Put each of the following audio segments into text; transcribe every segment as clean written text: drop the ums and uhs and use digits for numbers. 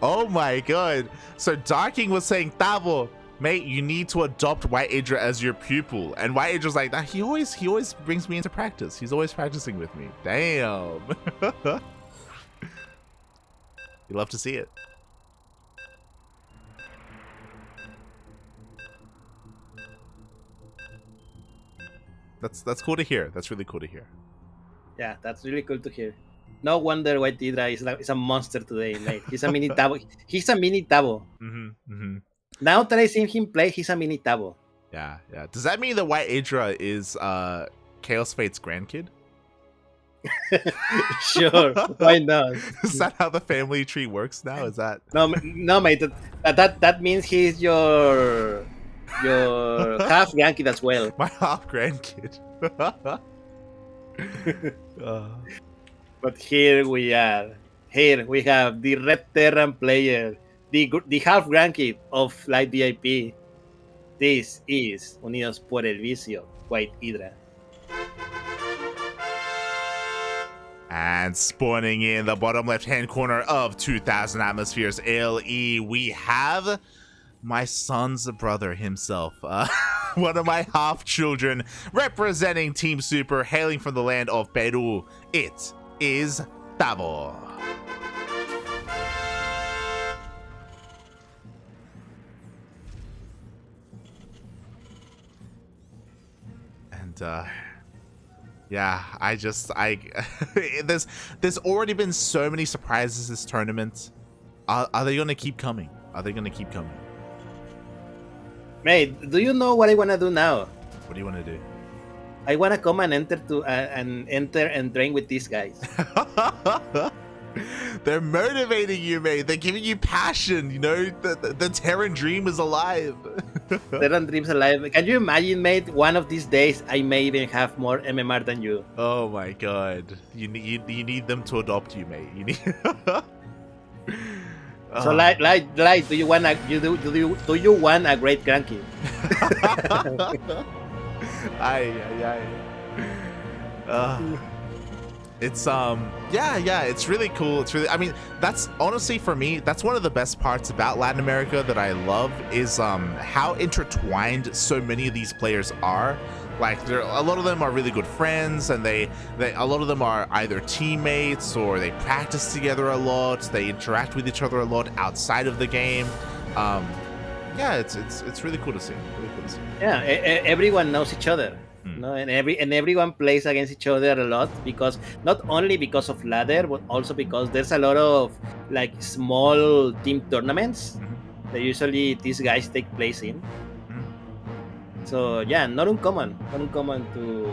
Oh my god. So Darking was saying, Tavo, mate, you need to adopt WhiteIdra as your pupil. And WhiteIdra's like, that he always brings me into practice. He's always practicing with me. Damn. You love to see it. That's cool to hear. That's really cool to hear. Yeah, that's really cool to hear. No wonder WhiteIdra is a monster today, mate. He's a mini Tavo. He's a mini Tavo. Now that I see him play, he's a mini Tavo. Yeah, yeah. Does that mean that WhiteIdra is Chaos Fate's grandkid? Sure, why not? Is that how the family tree works now? Is that no, mate? That means he's your half grandkid as well. My half grandkid. But here we are. Here we have the Red Terran player, the half grandkid of Light VIP. This is Unidos por el Vicio, WhiteIdra. And spawning in the bottom left-hand corner of 2000 Atmospheres LE, we have my son's brother himself, one of my half-children, representing Team Super, hailing from the land of Peru. It is Tavo. And, yeah, there's already been so many surprises this tournament. Are they gonna keep coming? Are they gonna keep coming? Mate, do you know what I wanna do now? What do you wanna do? I wanna come and enter and train with these guys. They're motivating you, mate. They're giving you passion. You know, the Terran dream is alive. Terran dream's alive. Can you imagine, mate? One of these days, I may even have more MMR than you. Oh my god! You need them to adopt you, mate. You need. So, like, do you want a great cranky? It's yeah, it's really cool. It's really, I mean, that's honestly for me, that's one of the best parts about Latin America that I love is how intertwined so many of these players are. Like, a lot of them are really good friends, and a lot of them are either teammates or they practice together a lot. They interact with each other a lot outside of the game. Yeah, it's really cool to see. Really cool to see. Yeah, everyone knows each other. No, and everyone plays against each other a lot, because not only because of ladder, but also because there's a lot of like small team tournaments that usually these guys take place in. So yeah, not uncommon to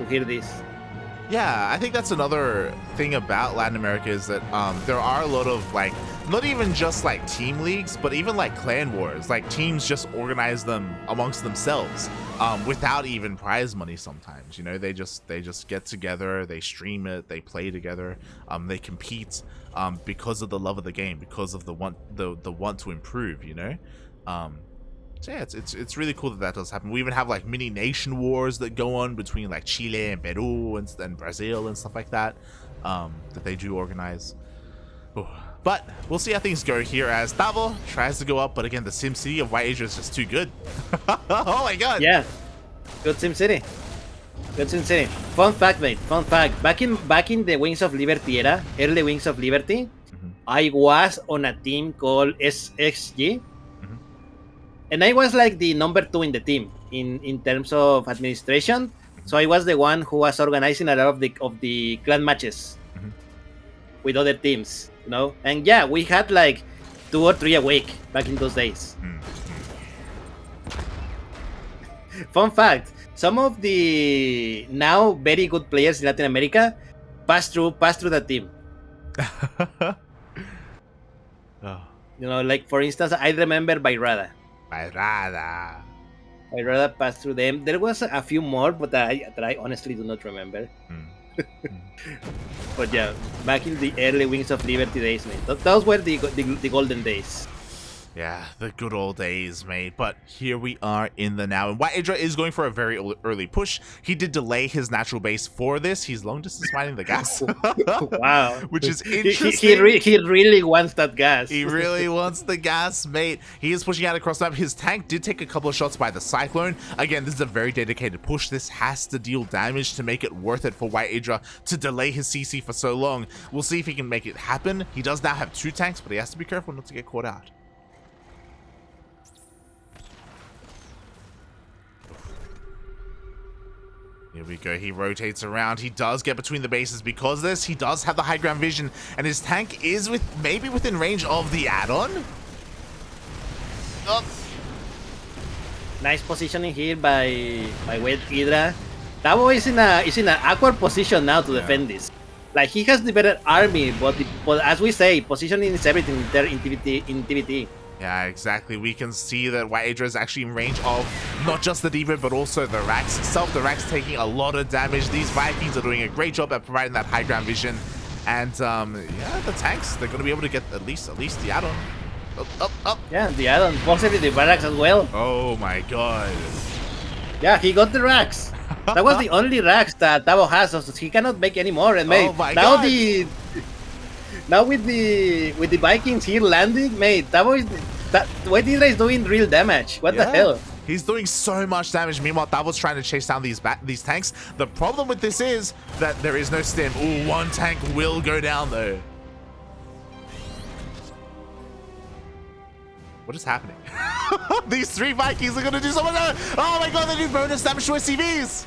hear this. Yeah, I think that's another thing about Latin America is that there are a lot of like, not even just like team leagues, but even like clan wars. Like teams just organize them amongst themselves without even prize money sometimes. You know, they just get together, they stream it, they play together, they compete because of the love of the game, because of the want to improve. You know. So yeah, it's really cool that does happen. We even have like mini nation wars that go on between like Chile and Peru and Brazil and stuff like that that they do organize. Ooh. But we'll see how things go here as Tavo tries to go up, but again the SimCity of WhiteIdra is just too good. Oh my god! Yeah, good SimCity. Good SimCity. Fun fact, mate. Fun fact. Back in the Wings of Liberty era, early Wings of Liberty, I was on a team called HSCXXI. And I was like the number 2 in the team in terms of administration. So I was the one who was organizing a lot of the clan matches with other teams, you know. And yeah, we had like 2 or 3 a week back in those days. Fun fact: some of the now very good players in Latin America pass through that team. Oh. You know, like for instance, I remember WhiteIdra. WhiteIdra passed through them. There was a few more, but that I honestly do not remember. But yeah, back in the early Wings of Liberty days, man, those were the golden days. Yeah, the good old days, mate. But here we are in the now. And WhiteIdra is going for a very early push. He did delay his natural base for this. He's long distance mining the gas. Wow. Which is He interesting. really wants that gas. He really wants the gas, mate. He is pushing out across the map. His tank did take a couple of shots by the Cyclone. Again, this is a very dedicated push. This has to deal damage to make it worth it for WhiteIdra to delay his CC for so long. We'll see if he can make it happen. He does now have 2 tanks, but he has to be careful not to get caught out. Here we go. He rotates around. He does get between the bases because of this. He does have the high ground vision, and his tank is maybe within range of the add-on. Oh. Nice positioning here by WhiteIdra. Tavo is in an awkward position now to defend this. Like, he has the better army, but as we say, positioning is everything there in TvT. Yeah, exactly. We can see that WhiteIdra is actually in range of not just the D.Va, but also the Rax itself. The Rax taking a lot of damage. These Vikings are doing a great job at providing that high ground vision. And, yeah, the tanks, they're going to be able to get at least the add-on. Up. Yeah, the add-on. Possibly the Barracks as well. Oh, my God. Yeah, he got the Rax. That was the only Rax that Tavo has, so he cannot make any more. And mate, now with the Vikings here landing, mate, WhiteIdra is doing real damage. What the hell? He's doing so much damage. Meanwhile, Tavo's trying to chase down these tanks. The problem with this is that there is no stim. Ooh, 1 tank will go down though. What is happening? These 3 Vikings are gonna do so much damage. Oh my God, they do bonus damage to SCVs.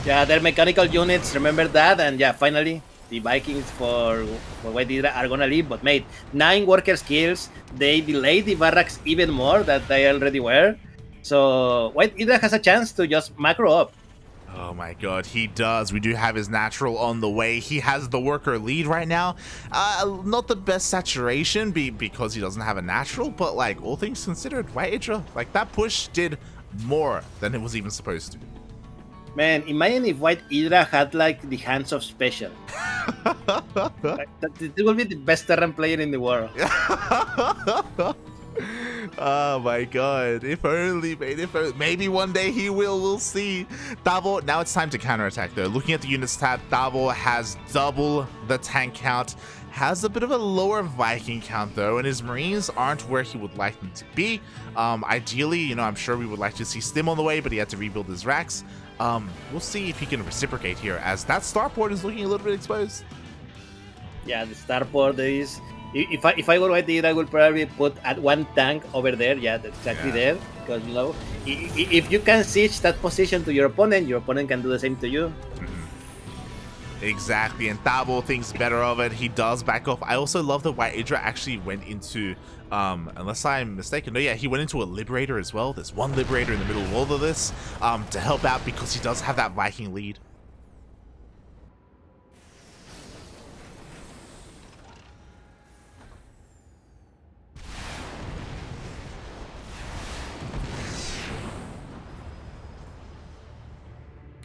Yeah, they're mechanical units. Remember that? And yeah, finally, the Vikings for WhiteIdra are gonna leave. But mate, 9 worker skills. They delayed the barracks even more than they already were. So WhiteIdra has a chance to just macro up. Oh my God, he does. We do have his natural on the way. He has the worker lead right now. Not the best saturation because he doesn't have a natural, but like all things considered, WhiteIdra, like that push did more than it was even supposed to. Man, imagine if WhiteIdra had like the hands of special. Like, it will be the best Terran player in the world. Oh my God, if only, mate, if only. Maybe one day he will, we'll see. Tavo, now it's time to counterattack though. Looking at the units tab, Tavo has double the tank count, has a bit of a lower Viking count though, and his Marines aren't where he would like them to be. Ideally, you know, I'm sure we would like to see Stim on the way, but he had to rebuild his Rax. We'll see if he can reciprocate here, as that starport is looking a little bit exposed. Yeah, the starport is... If I were WhiteIdra, I would probably put at 1 tank over there. Yeah, that's exactly there. Because, you know, if you can siege that position to your opponent can do the same to you. Exactly, and Tavo thinks better of it. He does back off. I also love that WhiteIdra actually went into, unless I'm mistaken, no, yeah, he went into a Liberator as well. There's 1 Liberator in the middle of all of this to help out because he does have that Viking lead.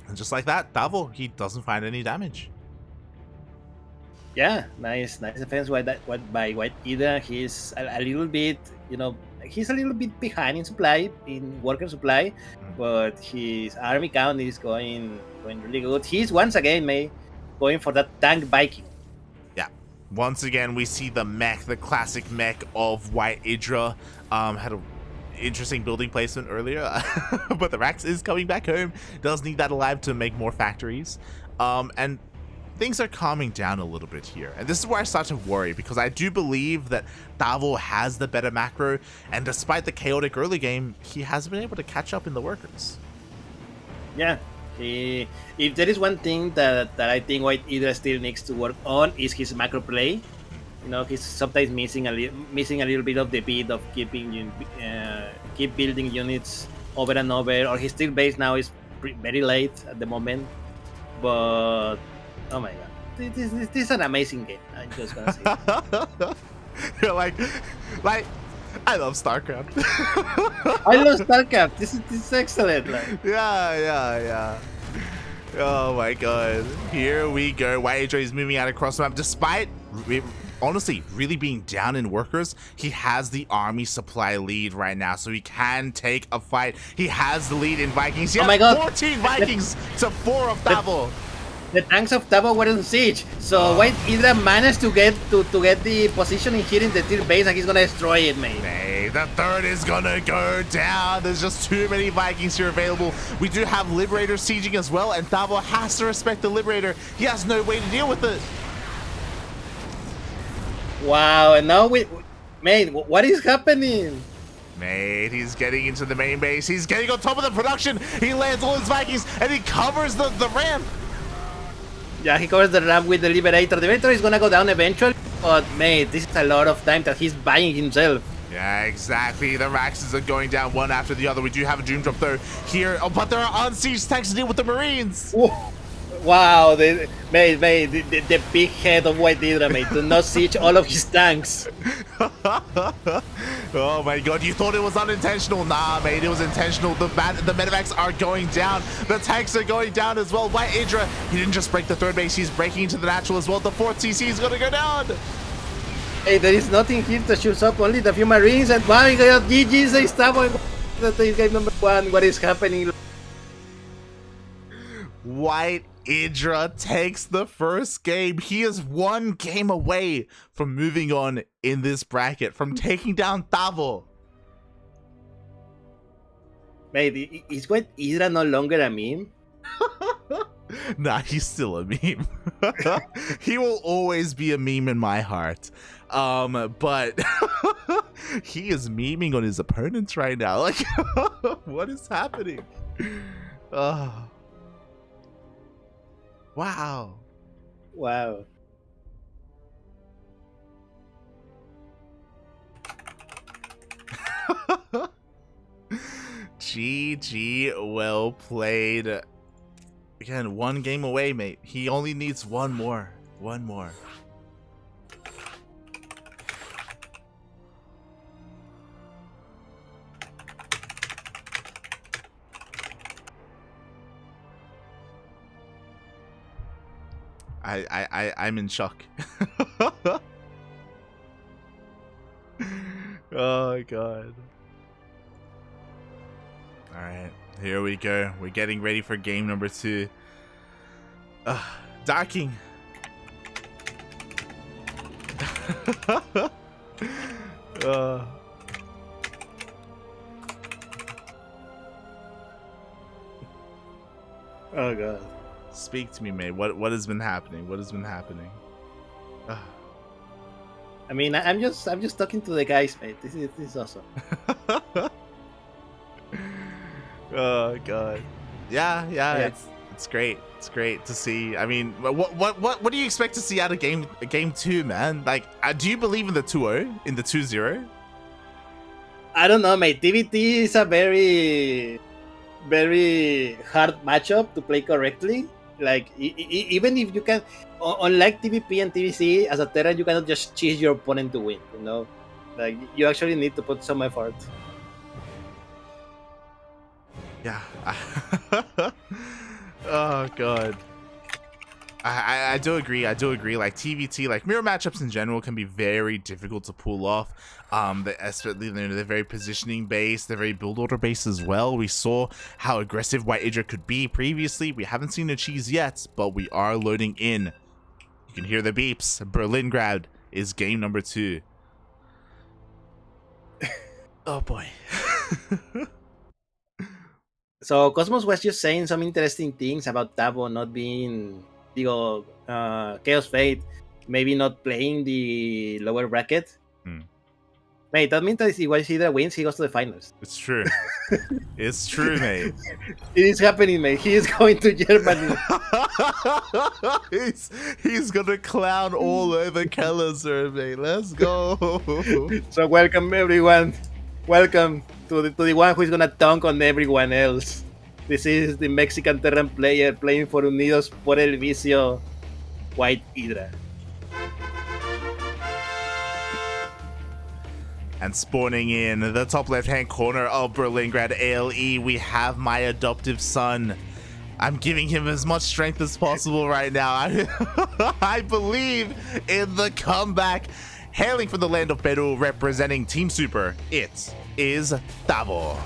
And just like that, Tavo, he doesn't find any damage. Yeah, nice defense by WhiteIdra. He's a little bit, you know, he's a little bit behind in worker supply, but his army count is going really good. He's once again, going for that tank Viking. Yeah, once again we see the mech, the classic mech of WhiteIdra. Had a interesting building placement earlier, but the Rax is coming back home. Does need that alive to make more factories, and things are calming down a little bit here, and this is where I start to worry, because I do believe that Tavo has the better macro, and despite the chaotic early game, he has been able to catch up in the workers. Yeah, if there is one thing that I think WhiteIdra still needs to work on, is his macro play. You know, he's sometimes missing a little bit of the beat of keep building units over and over, or his steel base now is very late at the moment. But oh my God, this is an amazing game. I'm just gonna say. You're like I love StarCraft. I love StarCraft. This is excellent. Like. Yeah. Oh my God. Here we go. WhiteIdra is moving out across the map despite honestly really being down in workers, he has the army supply lead right now, so he can take a fight. He has the lead in Vikings. He Oh has my God. 14 Vikings to 4 of Tavo. The tanks of Tavo were on siege, so WhiteIdra managed to get the positioning here in the tier base, and he's gonna destroy it, mate. Hey, the third is gonna go down. There's just too many Vikings here available. We do have Liberator sieging as well, and Tavo has to respect the Liberator. He has no way to deal with it. Wow, and now mate, what is happening? Mate, he's getting into the main base. He's getting on top of the production. He lands all his Vikings, and he covers the ramp. Yeah, he covers the ramp with the Liberator. The Liberator is gonna go down eventually, but mate, this is a lot of time that he's buying himself. Yeah, exactly. The Maxes are going down one after the other. We do have a Doom Drop though here, but there are unsieged tanks to deal with the Marines. Whoa. Wow, the big head of WhiteIdra, mate, to not siege all of his tanks. Oh my god, you thought it was unintentional? Nah, mate, it was intentional. The medevacs are going down. The tanks are going down as well. WhiteIdra, he didn't just break the third base, he's breaking into the natural as well. The fourth CC is gonna go down. Hey, there is nothing here to shoot up, only the few Marines, and wow, we got GG's, they Tavo. That is game number 1. What is happening? WhiteIdra takes the first game. He is 1 game away from moving on in this bracket, from taking down Tavo. Mate, is WhiteIdra no longer a meme? Nah, he's still a meme. He will always be a meme in my heart. But he is memeing on his opponents right now. Like, what is happening? Wow. Wow. GG, well played. Again, 1 game away, mate. He only needs 1 more. 1 more. I'm in shock. Oh god. Alright, here we go. We're getting ready for game number 2. Docking. Oh god. Speak to me, mate. What has been happening? What has been happening? I mean, I'm just talking to the guys, mate. This is awesome. Oh god. Yeah. It's great. It's great to see. I mean, what do you expect to see out of game 2, man? Like, do you believe in the 2-0, in the 2-0? I don't know, mate. TvT is a very hard matchup to play correctly. Like, even if you can, unlike TvP and TvC, as a Terran, you cannot just cheese your opponent to win, you know? Like, you actually need to put some effort. Yeah. Oh, God. I do agree. Like, TvT, like, mirror matchups in general can be very difficult to pull off. They're very positioning based. They're very build order based as well. We saw how aggressive WhiteIdra could be previously. We haven't seen a cheese yet, but we are loading in. You can hear the beeps. Berlingrad is game number 2. Oh boy. So Cosmos was just saying some interesting things about Tavo not being, Chaos Fate, maybe not playing the lower bracket. Mate, that means that if WhiteIdra wins, he goes to the finals. It's true. It's true, mate. It is happening, mate. He is going to Germany. he's gonna clown all over Kelleser, mate. Let's go. So welcome everyone. Welcome to the one who is gonna dunk on everyone else. This is the Mexican Terran player playing for Unidos por el Vicio, WhiteIdra. And spawning in the top left-hand corner of Berlingrad ALE, we have my adoptive son, I'm giving him as much strength as possible right now. I believe in the comeback. Hailing from the land of Peru, representing Team Super, it is Tavo.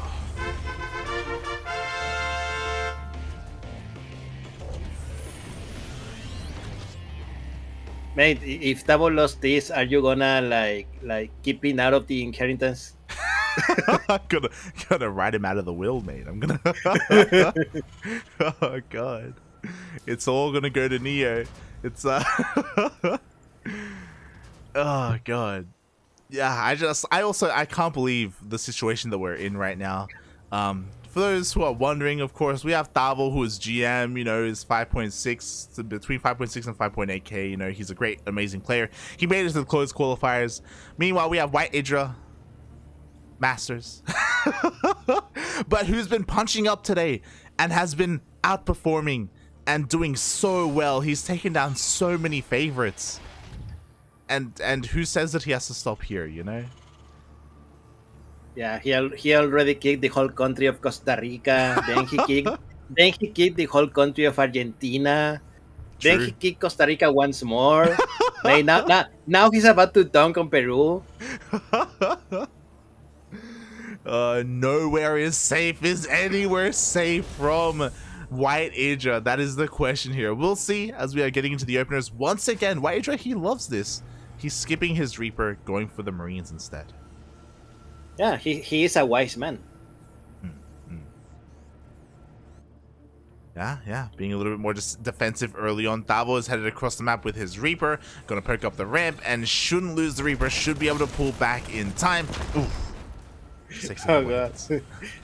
Mate, if Tavo lost this, are you gonna like keeping out of the inheritance? I'm gonna ride him out of the will, mate. I'm gonna. Oh god, it's all gonna go to Neo. It's Oh god, yeah. I can't believe the situation that we're in right now. For those who are wondering, of course, we have Tavo, who is GM, you know, is 5.6, between 5.6 and 5.8k. You know, he's a great, amazing player. He made it to the closed qualifiers. Meanwhile, we have WhiteIdra, Masters, but who's been punching up today and has been outperforming and doing so well. He's taken down so many favorites. And who says that he has to stop here, you know? Yeah, he already kicked the whole country of Costa Rica. Then he kicked the whole country of Argentina. True. Then he kicked Costa Rica once more. Like, now he's about to dunk on Peru. Nowhere is safe. Is anywhere safe from WhiteIdra? That is the question here. We'll see as we are getting into the openers. Once again, WhiteIdra, he loves this. He's skipping his Reaper, going for the Marines instead. Yeah, he is a wise man. Yeah, being a little bit more just defensive early on. Tavo is headed across the map with his Reaper, gonna perk up the ramp, and shouldn't lose the Reaper, should be able to pull back in time. Oof. Oh god.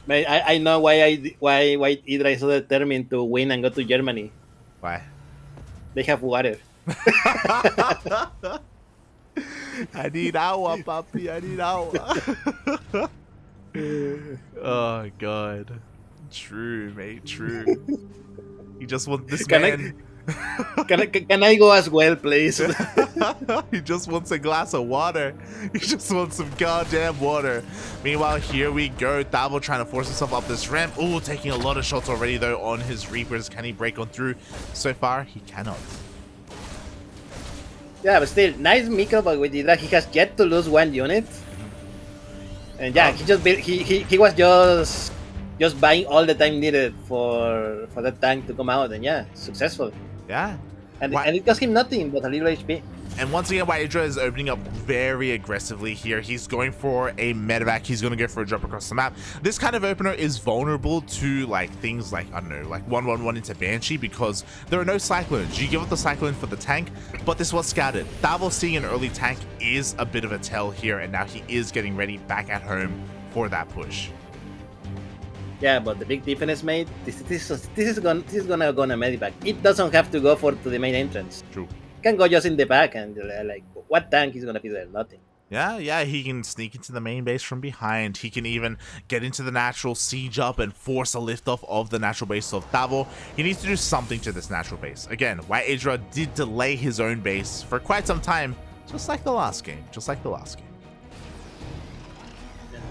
Mate, I know why WhiteIdra is so determined to win and go to Germany. Why? They have water. I need agua, papi. I need agua. Oh god. True, mate. True. You just want this man. Can I go as well, please? He just wants a glass of water. He just wants some goddamn water. Meanwhile, here we go. Tavo trying to force himself up this ramp. Ooh, taking a lot of shots already, though, on his Reapers. Can he break on through? So far, he cannot. Yeah, but still, nice micro by WhiteIdra. He has yet to lose one unit. And yeah, he was just buying all the time needed for that tank to come out, and yeah, successful. Yeah. And it cost him nothing but a little HP. And once again, WhiteIdra is opening up very aggressively here. He's going for a medevac. He's going to go for a drop across the map. This kind of opener is vulnerable to like things like, I don't know, like 1-1-1 into Banshee, because there are no Cyclones. You give up the Cyclone for the tank, but this was scouted. Tavo seeing an early tank is a bit of a tell here, and now he is getting ready back at home for that push. Yeah, but the big difference, mate, this is gonna go on a medevac. It doesn't have to go to the main entrance. True. Can go just in the back, and like, what tank is gonna be there? Nothing. Yeah, he can sneak into the main base from behind. He can even get into the natural, siege up, and force a liftoff of the natural base of Tavo. He needs to do something to this natural base. Again, WhiteIdra did delay his own base for quite some time, just like the last game.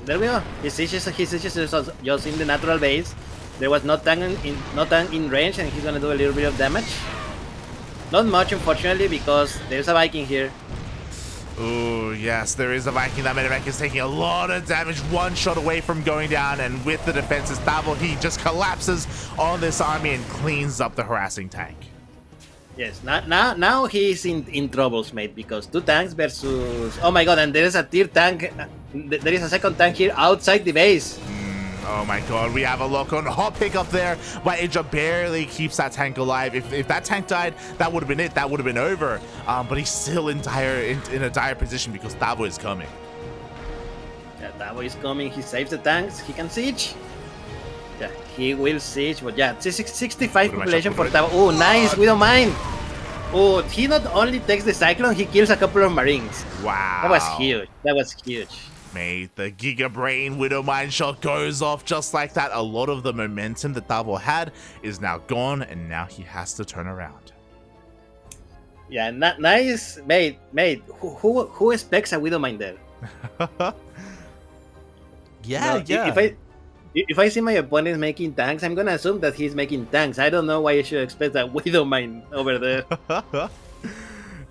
There we go. His sieges just in the natural base. There was no tank in range, and he's gonna do a little bit of damage. Not much, unfortunately, because there's a Viking here. Oh, yes, there is a Viking. That medevac is taking a lot of damage. One shot away from going down, and with the defenses, Tavo, he just collapses on this army and cleans up the harassing tank. Yes, now he's in troubles, mate, because two tanks versus... Oh my god, and there is a tier tank. There is a second tank here outside the base. Oh my god, we have a look on hot pick up there. WhiteIdra barely keeps that tank alive. If that tank died, that would have been it. That would have been over. But he's still in a dire position because Tavo is coming. Yeah, Tavo is coming. He saves the tanks. He can siege. Yeah, he will siege. But yeah, 65 population for Tavo. Oh, nice. We don't mind. Oh, he not only takes the Cyclone, he kills a couple of Marines. Wow. That was huge. Mate, the Giga Brain Widow Mine shot goes off just like that. A lot of the momentum that Tavo had is now gone, and now he has to turn around. Yeah, nice, mate. Who expects a Widow Mine there? Yeah. If I see my opponent making tanks, I'm gonna assume that he's making tanks. I don't know why I should expect that Widow mine over there.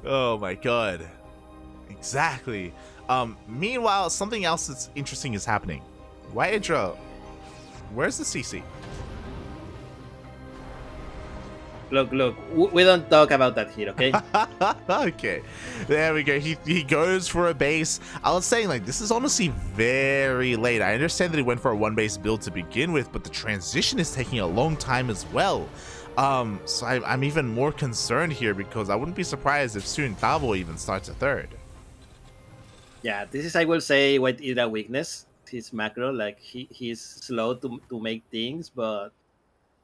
Oh my god. Exactly. Meanwhile, something else that's interesting is happening. WhiteIdra, where's the CC? Look, we don't talk about that here, okay? Okay, there we go. He goes for a base. I was saying, like, this is honestly very late. I understand that he went for a one base build to begin with, but the transition is taking a long time as well. So I'm even more concerned here because I wouldn't be surprised if soon Tavo even starts a third. Yeah, this is, I will say, WhiteIdra weakness. His macro, like he's slow to make things, but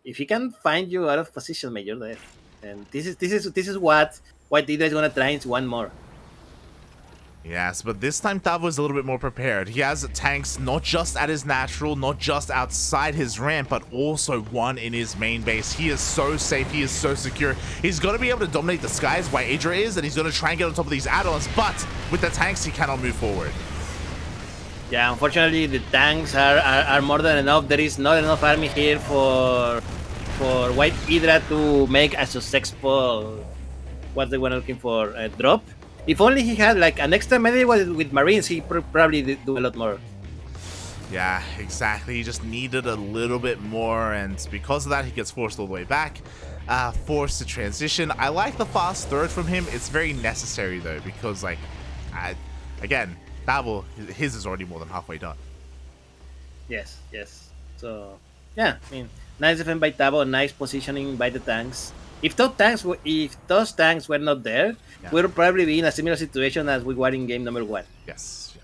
if he can find you out of position, man, you're there. And this is what WhiteIdra is gonna try into one more. Yes, but this time Tavo is a little bit more prepared. He has tanks not just at his natural, not just outside his ramp, but also one in his main base. He is so safe, he is so secure. He's going to be able to dominate the skies, WhiteIdra is, and he's going to try and get on top of these add-ons, but with the tanks, he cannot move forward. Yeah, unfortunately, the tanks are more than enough. There is not enough army here for WhiteIdra to make a successful, what they were looking for, a drop. If only he had like an extra melee with Marines, he probably did do a lot more. Yeah, exactly. He just needed a little bit more, and because of that, he gets forced all the way back. Forced to transition. I like the fast third from him. It's very necessary, though, because, like, again, Tavo, his is already more than halfway done. Yes. So, yeah, I mean, nice defense by Tavo, nice positioning by the tanks. If those tanks were not there, yeah, we would probably be in a similar situation as we were in game number 1. Yes,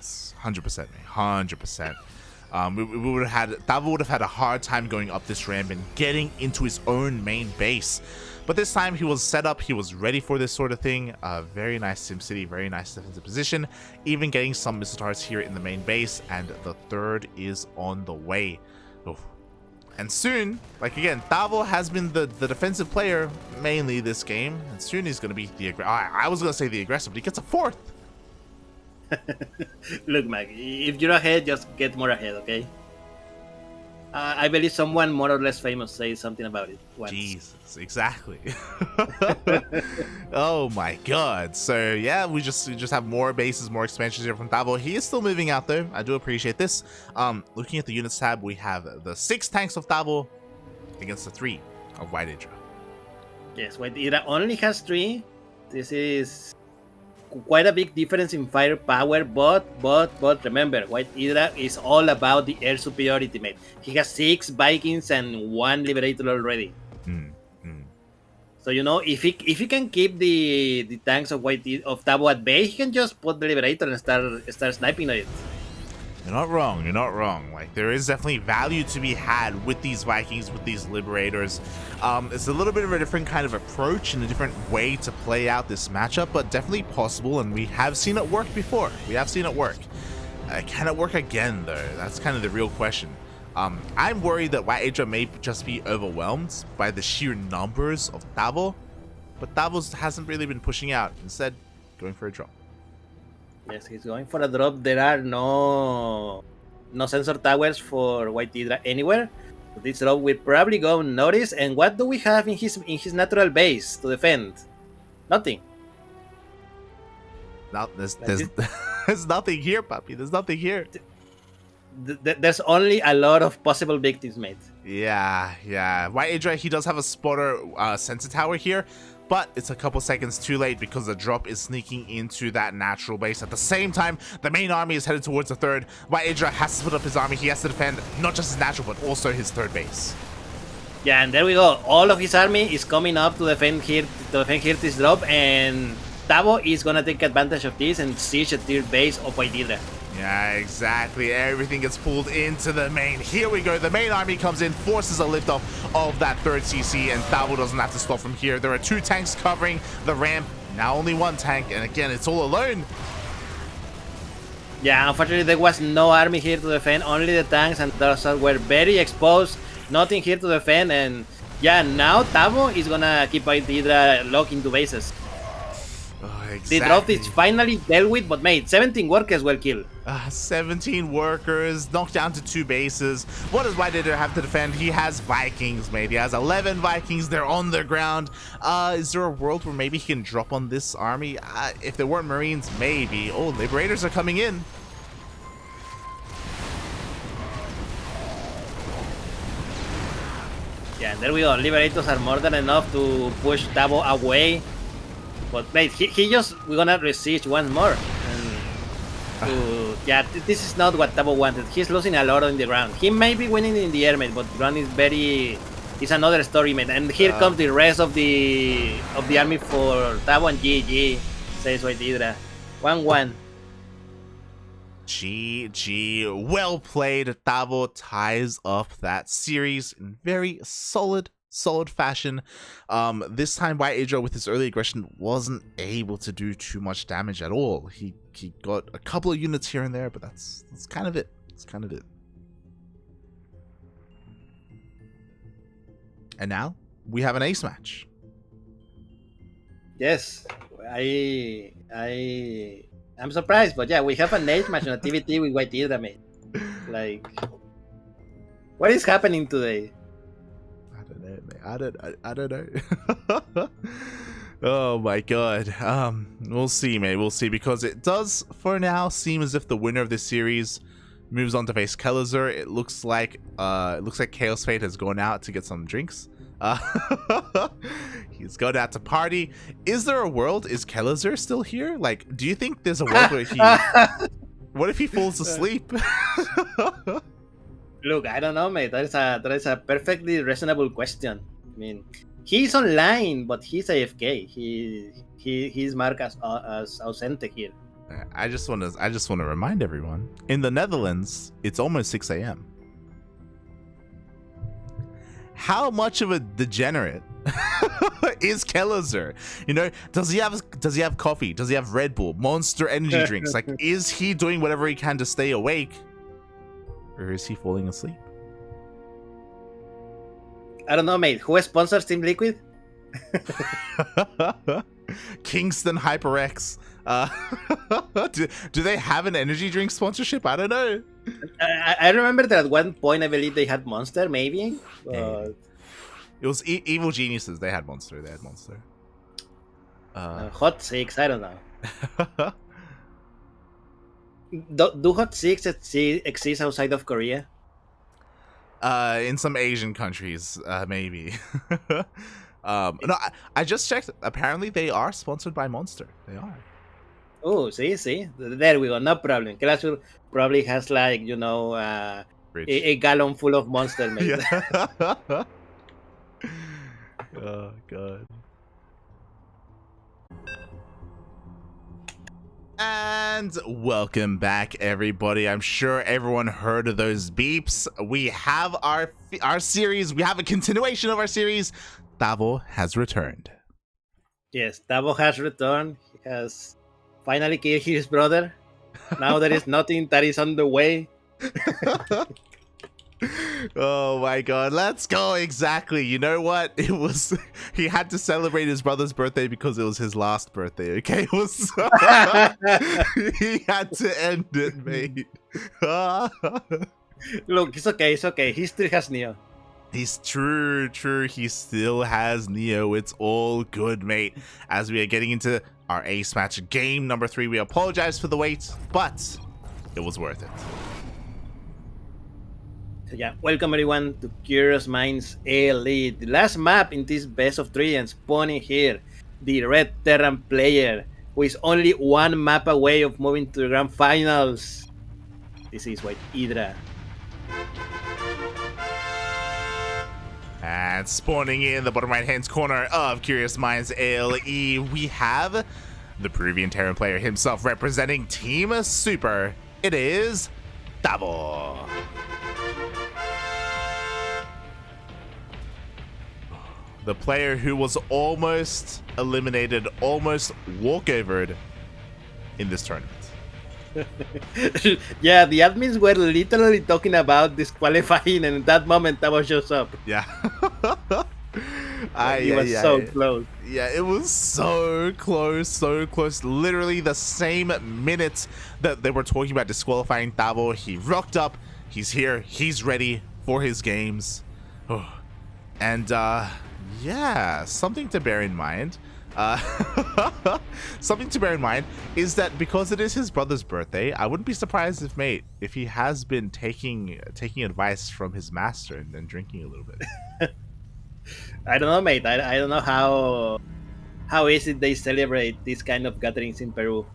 100%, 100%. We would have had, Tavo would have had a hard time going up this ramp and getting into his own main base. But this time he was set up, he was ready for this sort of thing. Very nice SimCity, very nice defensive position. Even getting some missile turrets here in the main base, and the third is on the way. Oof. And soon, like again, Tavo has been the defensive player mainly this game, and soon he's going to be the I was going to say the aggressor, but he gets a fourth. Look, Mag, if you're ahead, just get more ahead, okay? I believe someone more or less famous said something about it once. Jesus, exactly. Oh my god. So yeah, we just have more bases, more expansions here from Tavo. He is still moving out though. I do appreciate this. Looking at the units tab, we have the 6 tanks of Tavo against the 3 of WhiteIdra. Yes, WhiteIdra only has 3. This is quite a big difference in firepower, but remember, WhiteIdra is all about the air superiority, mate. He has 6 Vikings and 1 Liberator already. So you know, if he can keep the tanks of Tavo at bay, he can just put the Liberator and start sniping at it. You're not wrong. You're not wrong. Like, there is definitely value to be had with these Vikings, with these Liberators. It's a little bit of a different kind of approach and a different way to play out this matchup, but definitely possible, and we have seen it work before. We have seen it work. Can it work again, though? That's kind of the real question. I'm worried that WhiteIdra may just be overwhelmed by the sheer numbers of Tavo, but Tavo hasn't really been pushing out. Instead, going for a drop. Yes, he's going for a drop. There are no sensor towers for WhiteIdra anywhere. So this drop will probably go unnoticed. And what do we have in his natural base to defend? Nothing. No, there's nothing here, puppy. There's nothing here. There's only a lot of possible victims, mate. Yeah. WhiteIdra, he does have a spotter sensor tower here, but it's a couple seconds too late because the drop is sneaking into that natural base. At the same time, the main army is headed towards the third. WhiteIdra has to split up his army. He has to defend not just his natural, but also his third base. Yeah, and there we go. All of his army is coming up to defend here this drop, and Tavo is gonna take advantage of this and siege a tier base of WhiteIdra. Yeah, exactly. Everything gets pulled into the main. Here we go. The main army comes in, forces a lift off of that third CC, and Tavo doesn't have to stop from here. There are 2 tanks covering the ramp. Now only 1 tank, and again, it's all alone. Yeah, unfortunately, there was no army here to defend. Only the tanks, and those were very exposed. Nothing here to defend, and yeah, now Tavo is gonna keep WhiteIdra locked into bases. Oh, The drought is finally dealt with, but mate, 17 workers well killed. 17 workers, knocked down to 2 bases. What does WhiteIdra have to defend? He has Vikings, mate. He has 11 Vikings. They're on the ground. Is there a world where maybe he can drop on this army? If there weren't Marines, maybe. Oh, Liberators are coming in. Yeah, there we go. Liberators are more than enough to push Tavo away. But mate, we're gonna resist once more. And yeah, this is not what Tavo wanted. He's losing a lot on the ground. He may be winning in the air, mate, but ground is it's another story, mate. And here comes the rest of the army for Tavo and GG, says WhiteIdra. 1-1. GG. Well played. Tavo ties up that series in very solid fashion. This time WhiteIdra with his early aggression wasn't able to do too much damage at all. He got a couple of units here and there, but that's kind of it. That's kind of it. And now we have an ace match. Yes, I'm surprised, but yeah, we have an ace match on a TvT with WhiteIdra, mate. Like, what is happening today? I don't know. Oh my god. We'll see, mate. We'll see, because it does for now seem as if the winner of this series moves on to face Kelazur. It looks like Chaos Fate has gone out to get some drinks. He's going out to party. Is there a world? Is Kelazur still here? Like, do you think there's a world where he what if he falls asleep? Look, I don't know, mate. That is a perfectly reasonable question. I mean, he's online, but he's AFK. He's marked as ausente here. I just want to remind everyone, in the Netherlands, it's almost 6 a.m. How much of a degenerate is Kelazur? You know, does he have coffee? Does he have Red Bull, Monster energy drinks? Like, is he doing whatever he can to stay awake? Or is he falling asleep? I don't know, mate. Who sponsors Team Liquid? Kingston HyperX. Do they have an energy drink sponsorship? I don't know. I remember that at one point I believe they had Monster, maybe. It was Evil Geniuses. They had Monster. Hot Six. I don't know. Do Hot Six exist outside of Korea? In some Asian countries, maybe. No, I just checked. Apparently, they are sponsored by Monster. They are. Oh, see, there we go. No problem. Kelazur probably has, like, you know, a gallon full of Monster, mate. Yeah. Oh god. And welcome back, everybody. I'm sure everyone heard of those beeps. We have our series. We have a continuation of our series. Tavo has returned. Yes, Tavo has returned. He has finally killed his brother. Now there is nothing that is on the way. Oh my god, let's go. Exactly. You know what? He had to celebrate his brother's birthday because it was his last birthday, okay? It was he had to end it, mate. Look, it's okay. He still has Neo. He's true. He still has Neo. It's all good, mate. As we are getting into our ace match, game number 3, we apologize for the wait, but it was worth it. So yeah, welcome everyone to Curious Minds Elite. The last map in this best of 3, and spawning here, the Red Terran player, who is only one map away of moving to the grand finals. This is WhiteIdra. And spawning in the bottom right hand corner of Curious Minds ALE, we have the Peruvian Terran player himself representing Team Super. It is Tavo. The player who was almost eliminated, almost walkovered in this tournament. Yeah, the admins were literally talking about disqualifying, and in that moment Tavo shows up. Yeah. He was so close. Yeah, it was so close, so close. Literally the same minute that they were talking about disqualifying Tavo, he rocked up, he's here, he's ready for his games. Oh. And yeah, something to bear in mind. Something to bear in mind is that because it is his brother's birthday, I wouldn't be surprised if he has been taking advice from his master and then drinking a little bit. I don't know, mate. I don't know how is it they celebrate these kind of gatherings in Peru.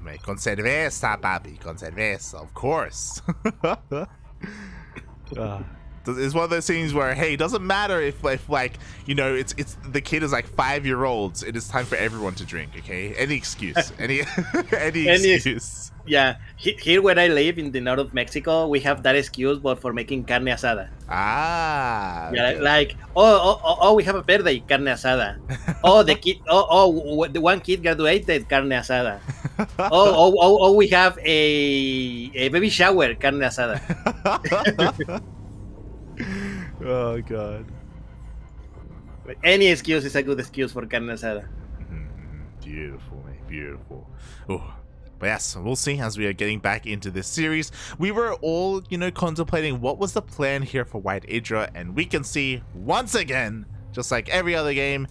Mate, con cerveza, papi, con cerveza, of course. It's one of those things where, hey, it doesn't matter if like, you know, it's the kid is like 5-year-olds. It is time for everyone to drink. Okay, any excuse, any excuse. Yeah, here where I live in the north of Mexico, we have that excuse, but for making carne asada. Ah. Yeah, okay. Like oh, we have a birthday, carne asada. Oh, the kid, the one kid graduated, carne asada. oh, we have a baby shower, carne asada. Oh god. Any excuse is a good excuse for carne asada. Beautiful, mate. Beautiful. Oh. But yes, we'll see as we are getting back into this series. We were all, you know, contemplating what was the plan here for WhiteIdra, and we can see once again, just like every other game,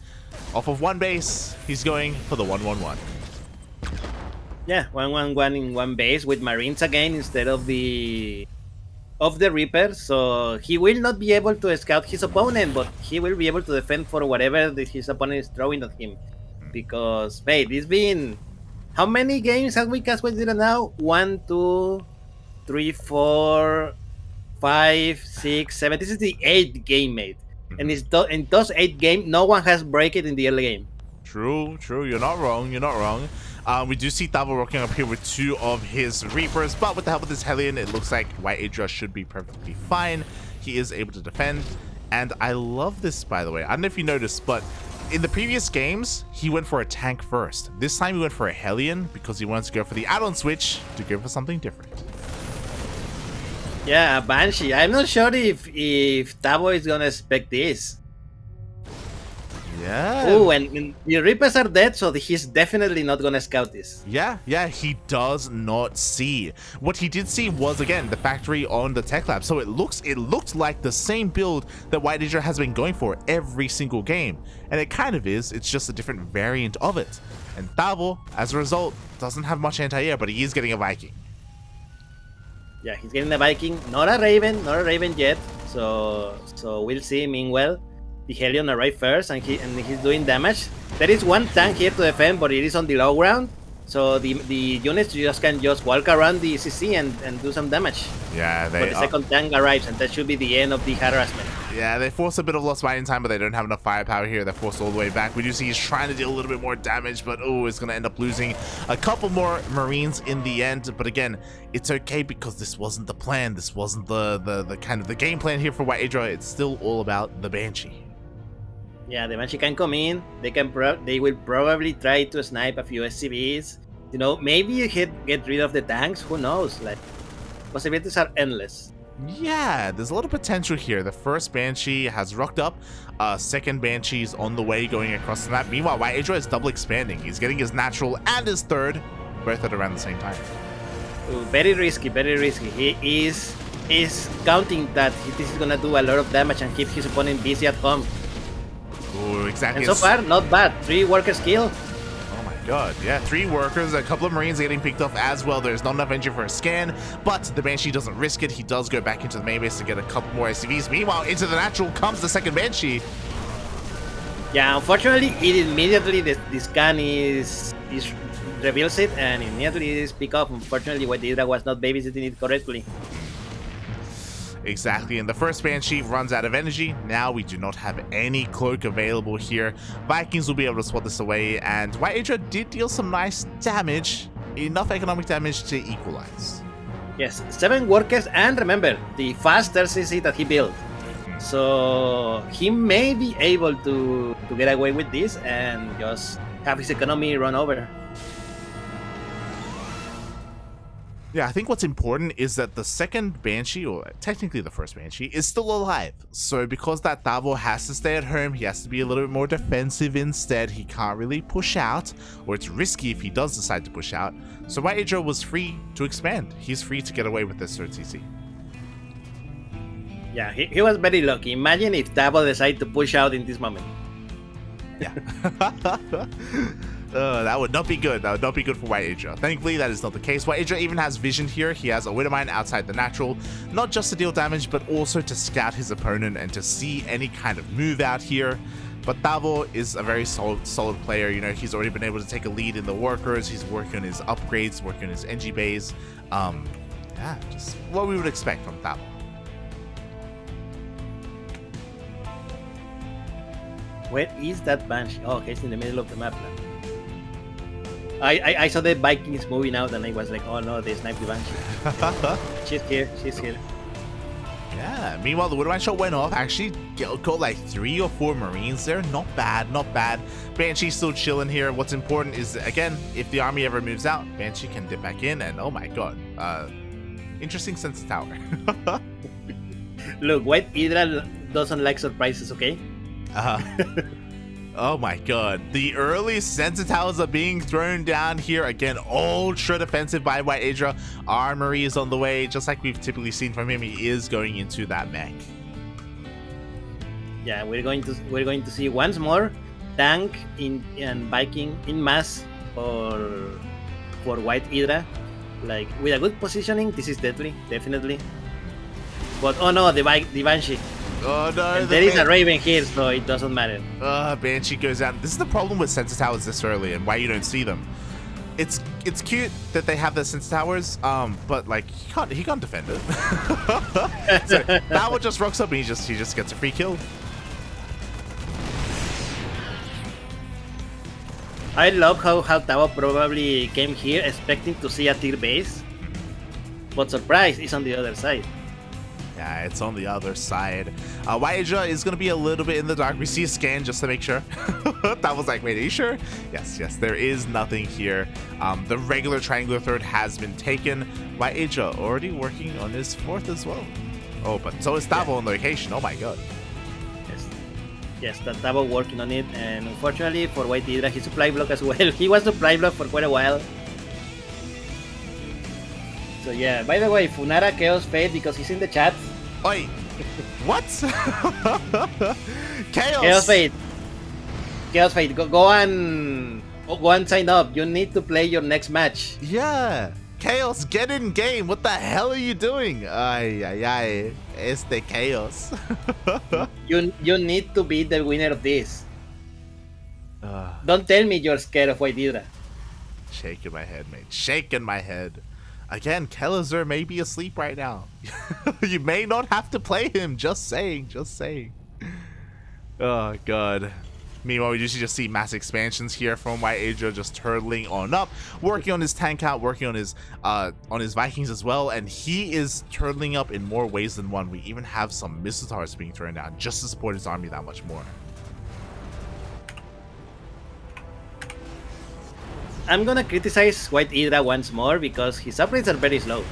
off of one base, he's going for the 1-1-1. Yeah, 1-1-1 in one base with Marines again instead of the Reaper, so he will not be able to scout his opponent, but he will be able to defend for whatever his opponent is throwing at him. Because, hey, it's been... How many games have we cast WhiteIdra now? 1, 2, 3, 4, 5, 6, 7. This is the 8th game, mate. And in those 8 games, no one has break it in the early game. True. You're not wrong. We do see Tavo rocking up here with 2 of his Reapers, but with the help of this Hellion, it looks like WhiteIdra should be perfectly fine. He is able to defend, and I love this, by the way. I don't know if you noticed, but in the previous games, he went for a tank first. This time he went for a Hellion because he wants to go for the add-on switch to go for something different. Yeah, Banshee. I'm not sure if Tavo is gonna expect this. Yeah. Oh, and the Reapers are dead, so he's definitely not gonna scout this. Yeah, he does not see. What he did see was, again, the factory on the tech lab. So it looked like the same build that WhiteIdra has been going for every single game. And it kind of is, it's just a different variant of it. And Tavo, as a result, doesn't have much anti-air, but he is getting a Viking. Yeah, he's getting a Viking, not a Raven yet. So we'll see. Meanwhile, the Hellion arrived first, and he's doing damage. There is one tank here to defend, but it is on the low ground, so the units can just walk around the CC and do some damage. Yeah, but the second tank arrives, and that should be the end of the harassment. Yeah, they force a bit of lost fighting time, but they don't have enough firepower here. They're forced all the way back. We do see he's trying to deal a little bit more damage, but it's going to end up losing a couple more Marines in the end. But again, it's okay because this wasn't the plan. This wasn't the kind of the game plan here for WhiteIdra. It's still all about the Banshee. Yeah, the Banshee can come in. They will probably try to snipe a few SCVs. You know, maybe you get rid of the tanks. Who knows? Like, possibilities are endless. Yeah, there's a lot of potential here. The first Banshee has rocked up. Second Banshee is on the way, going across the map. Meanwhile, WhiteIdra is double expanding. He's getting his natural and his third, both at around the same time. Ooh, very risky, very risky. He is counting that this is gonna do a lot of damage and keep his opponent busy at home. Oh, exactly. And so far, not bad. 3 workers killed. Oh my god. Yeah, 3 workers, a couple of Marines getting picked off as well. There's not enough engine for a scan, but the Banshee doesn't risk it. He does go back into the main base to get a couple more SCVs. Meanwhile, into the natural comes the second Banshee. Yeah, unfortunately, it immediately the scan is reveals it, and immediately it is picked up. Unfortunately, WhiteIdra was not babysitting it correctly. Exactly, and the first Banshee runs out of energy. Now we do not have any cloak available here. Vikings will be able to swat this away, and WhiteIdra did deal some nice damage, enough economic damage to equalize. Yes, 7 workers, and remember, the faster CC that he built. So he may be able to get away with this and just have his economy run over. Yeah, I think what's important is that the second Banshee, or technically the first Banshee, is still alive. So because that Tavo has to stay at home, he has to be a little bit more defensive instead. He can't really push out, or it's risky if he does decide to push out. So WhiteIdra was free to expand. He's free to get away with this third CC. Yeah, he was very lucky. Imagine if Tavo decided to push out in this moment. Yeah. That would not be good. That would not be good for WhiteIdra. Thankfully, that is not the case. WhiteIdra even has vision here. He has a Widowmine outside the natural, not just to deal damage, but also to scout his opponent and to see any kind of move out here. But Tavo is a very solid player. You know, he's already been able to take a lead in the workers. He's working on his upgrades, working on his NG bays. Yeah, just what we would expect from Tavo. Where is that Banshee? Oh, okay, it's in the middle of the map now. I saw the Vikings moving out and I was like, oh no, they sniped the Banshee. She's here, she's here. Yeah, meanwhile, the Widowmine shot went off. Actually, got like 3 or 4 Marines there. Not bad, not bad. Banshee's still chilling here. What's important is, again, if the army ever moves out, Banshee can dip back in. And oh my god, interesting sense of tower. Look, WhiteIdra doesn't like surprises, okay? Oh my god, the early Sensor Towers are being thrown down here. Again, ultra defensive by WhiteIdra. Armory is on the way, just like we've typically seen from him. He is going into that mech. Yeah, we're going to see once more tank and Viking in mass for WhiteIdra. Like with a good positioning, this is deadly, definitely. But oh no, the Banshee. Oh no, and there is a Raven here, so it doesn't matter. Banshee goes out. This is the problem with Sensor Towers this early and why you don't see them. It's cute that they have the Sensor Towers, but like he can't defend it. So that one just rocks up and he just gets a free kill. I love how Tavo probably came here expecting to see a tier base, but surprise, it's on the other side. Yeah, it's on the other side. WhiteIdra is going to be a little bit in the dark. We see a scan just to make sure. That was like, wait, are you sure? Yes, there is nothing here. The regular triangular third has been taken. WhiteIdra already working on his 4th as well. Oh, but so is Tavo on location. Oh my god. Yes, that Tavo working on it. And unfortunately for WhiteIdra, he supply block as well. He was supply block for quite a while. So yeah, by the way, Funara Chaos Fate because he's in the chat. Oi, what? Chaos Fate. Chaos Fate, go and sign up. You need to play your next match. Yeah, Chaos, get in game. What the hell are you doing? Ay, it's the Chaos. you need to be the winner of this. Don't tell me you're scared of WhiteIdra. Shaking my head, mate. Shaking my head. Again, Kelazur may be asleep right now. You may not have to play him. Just saying. Oh, God. Meanwhile, we usually just see mass expansions here from WhiteIdra just turtling on up, working on his tank out, working on his Vikings as well, and he is turtling up in more ways than one. We even have some missile towers being thrown down just to support his army that much more. I'm gonna criticize WhiteIdra once more because his upgrades are very slow.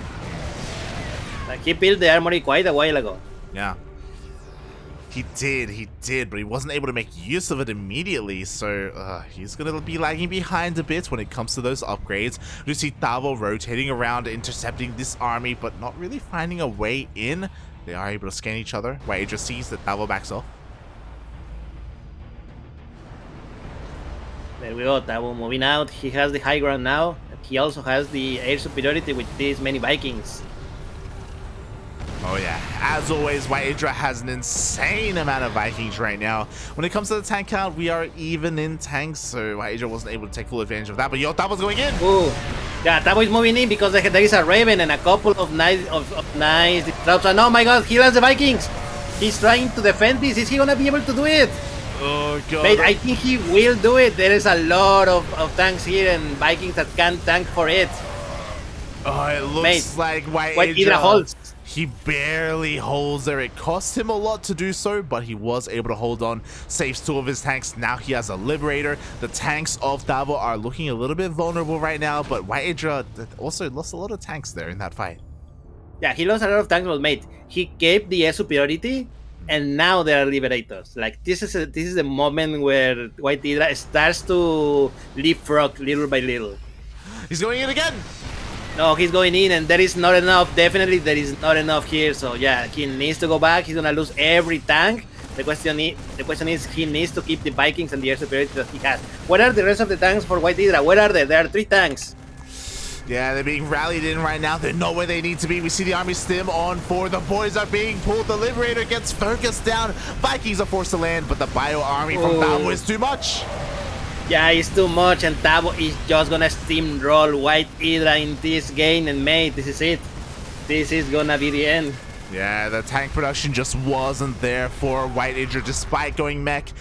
Like he built the armory quite a while ago. Yeah. He did, but he wasn't able to make use of it immediately, so he's gonna be lagging behind a bit when it comes to those upgrades. We see Tavo rotating around, intercepting this army, but not really finding a way in. They are able to scan each other. WhiteIdra sees that Tavo backs off. There we go, Tavo moving out. He has the high ground now. He also has the air superiority with these many Vikings. Oh yeah, as always, WhiteIdra has an insane amount of Vikings right now. When it comes to the tank count, we are even in tanks, so WhiteIdra wasn't able to take full advantage of that. But yo, Tavo's going in. Ooh, yeah, Tavo is moving in because there is a Raven and a couple of nice traps. And oh my god, he lands the Vikings. He's trying to defend this. Is he gonna be able to do it? Oh god. Wait, I think he will do it. There is a lot of tanks here and Vikings that can tank for it. Oh, it looks like WhiteIdra holds. he barely holds there. It cost him a lot to do so, but he was able to hold on. Saves 2 of his tanks. Now he has a Liberator. The tanks of Tavo are looking a little bit vulnerable right now, but WhiteIdra also lost a lot of tanks there in that fight. Yeah, he lost a lot of tanks, but mate, he kept the air superiority, and now there are Liberators. Like, this is the moment where WhiteIdra starts to leapfrog little by little. He's going in again! No, he's going in, and there is not enough. Definitely, there is not enough here. So yeah, he needs to go back. He's gonna lose every tank. The question is, he needs to keep the Vikings and the air superiority that he has. Where are the rest of the tanks for WhiteIdra? Where are they? There are 3 tanks. Yeah, they're being rallied in right now. They're not where they need to be. We see the army stim on 4. The boys are being pulled. The Liberator gets focused down. Vikings are forced to land, but the bio army from Tavo is too much. Yeah, it's too much, and Tavo is just gonna steamroll WhiteIdra in this game, and mate, this is it. This is gonna be the end. Yeah, the tank production just wasn't there for WhiteIdra despite going mech.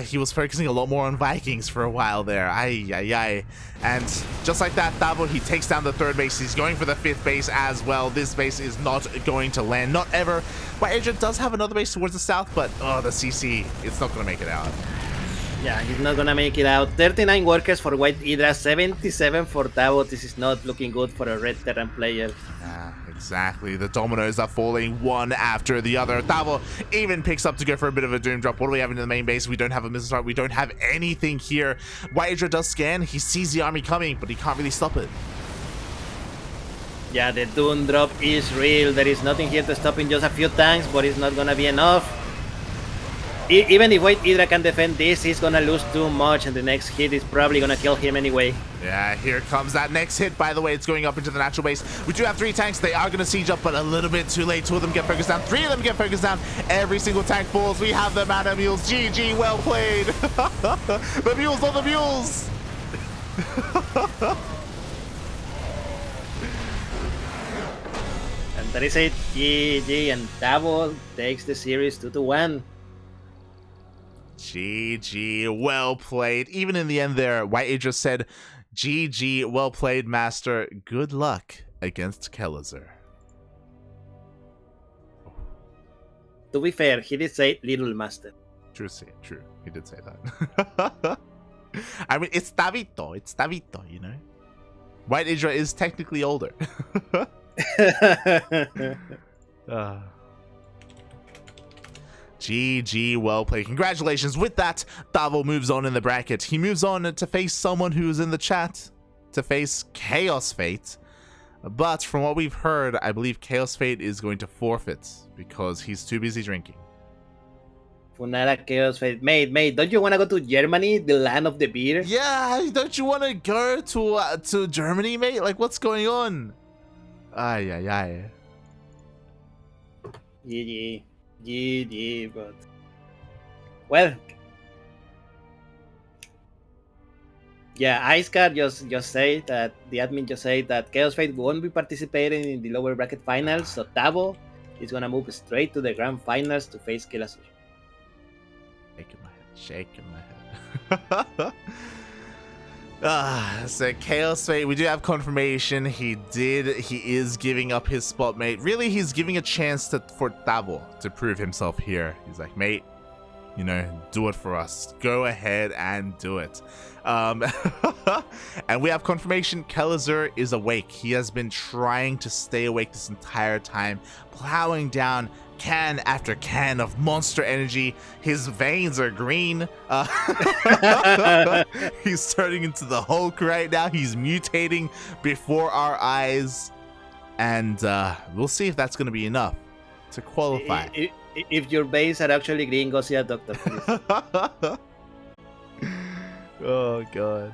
He was focusing a lot more on Vikings for a while there. Ay. And just like that, Tavo, he takes down the 3rd base. He's going for the 5th base as well. This base is not going to land, not ever. WhiteIdra does have another base towards the south, but the CC, it's not going to make it out. Yeah, he's not gonna make it out. 39 workers for WhiteIdra, 77 for Tavo. This is not looking good for a Red Terran player. Yeah, exactly. The dominoes are falling one after the other. Tavo even picks up to go for a bit of a doom drop. What do we have in the main base? We don't have a missile strike. We don't have anything here. WhiteIdra does scan. He sees the army coming, but he can't really stop it. Yeah, the doom drop is real. There is nothing here to stop in, just a few tanks, but it's not gonna be enough. Even if WhiteIdra can defend this, he's gonna lose too much, and the next hit is probably gonna kill him anyway. Yeah, here comes that next hit. By the way, it's going up into the natural base. We do have 3 tanks. They are gonna siege up, but a little bit too late. 2 of them get focused down. 3 of them get focused down. Every single tank falls. We have the mana mules. GG, well played. The mules, not the mules. And that is it. GG, and Tavo takes the series 2-1. GG, well played. Even in the end there, WhiteIdra said, GG, well played, master. Good luck against Kelazar. To be fair, he did say little master. True. He did say that. I mean, it's Tavito, you know? WhiteIdra is technically older. GG, well played. Congratulations. With that, Tavo moves on in the bracket. He moves on to face someone who's in the chat, to face Chaos Fate. But from what we've heard, I believe Chaos Fate is going to forfeit because he's too busy drinking. Funara Chaos Fate. Mate, don't you want to go to Germany, the land of the beer? Yeah, don't you want to go to Germany, mate? Like, what's going on? Ay. GG, but well, yeah, Icecard just say that the admin just say that Chaos Fate won't be participating in the lower bracket finals, so Tavo is gonna move straight to the grand finals to face Kelazar. Shaking my head. So Chaos Fate, we do have confirmation. He is giving up his spot, mate. Really, he's giving a chance for Tavo to prove himself here. He's like, mate, you know, do it for us. Go ahead and do it. And we have confirmation Kelazar is awake. He has been trying to stay awake this entire time, plowing down can after can of monster energy. His veins are green. He's turning into the Hulk right now. He's mutating before our eyes. And we'll see if that's going to be enough to qualify. If your veins are actually green, go see a doctor, please. Oh, God.